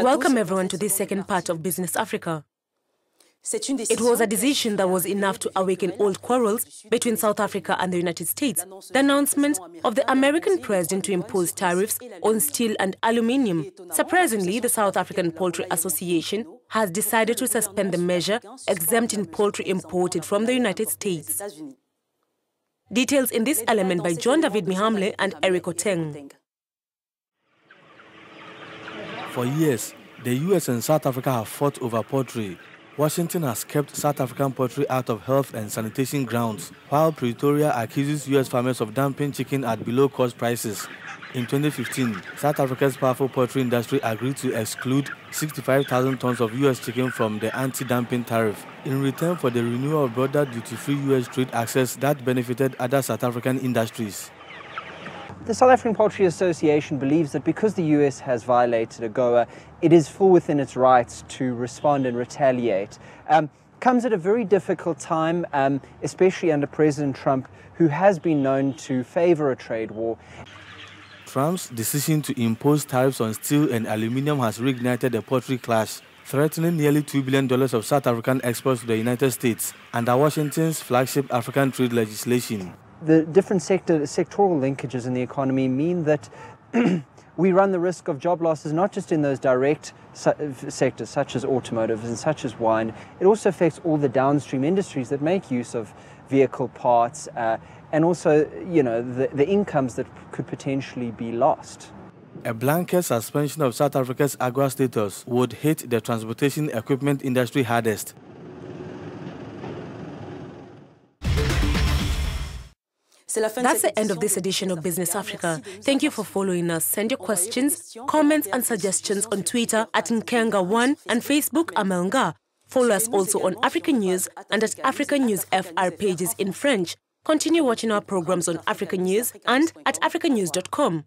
Welcome everyone to this second part of Business Africa. It was a decision that was enough to awaken old quarrels between South Africa and the United States. The announcement of the American president to impose tariffs on steel and aluminium. Surprisingly, the South African Poultry Association has decided to suspend the measure exempting poultry imported from the United States. Details in this element by John David Mihamle and Eric Oteng. For years, the US and South Africa have fought over poultry. Washington has kept South African poultry out of health and sanitation grounds, while Pretoria accuses US farmers of dumping chicken at below-cost prices. In 2015, South Africa's powerful poultry industry agreed to exclude 65,000 tons of US chicken from the anti-dumping tariff, in return for the renewal of broader duty-free US trade access that benefited other South African industries. The South African Poultry Association believes that because the US has violated AGOA, it is full within its rights to respond and retaliate. Comes at a very difficult time, especially under President Trump, who has been known to favor a trade war. Trump's decision to impose tariffs on steel and aluminium has reignited a poultry clash, threatening nearly $2 billion of South African exports to the United States under Washington's flagship African trade legislation. The different sectoral linkages in the economy mean that we run the risk of job losses, not just in those direct sectors such as automotive and such as wine. It also affects all the downstream industries that make use of vehicle parts and also, the incomes that could potentially be lost. A blanket suspension of South Africa's AGOA status would hit the transportation equipment industry hardest. That's the end of this edition of Business Africa. Thank you for following us. Send your questions, comments and suggestions on Twitter at Nkenga1 and Facebook Amelnga. Follow us also on Africanews and at Africanews FR pages in French. Continue watching our programs on Africanews and at africanews.com.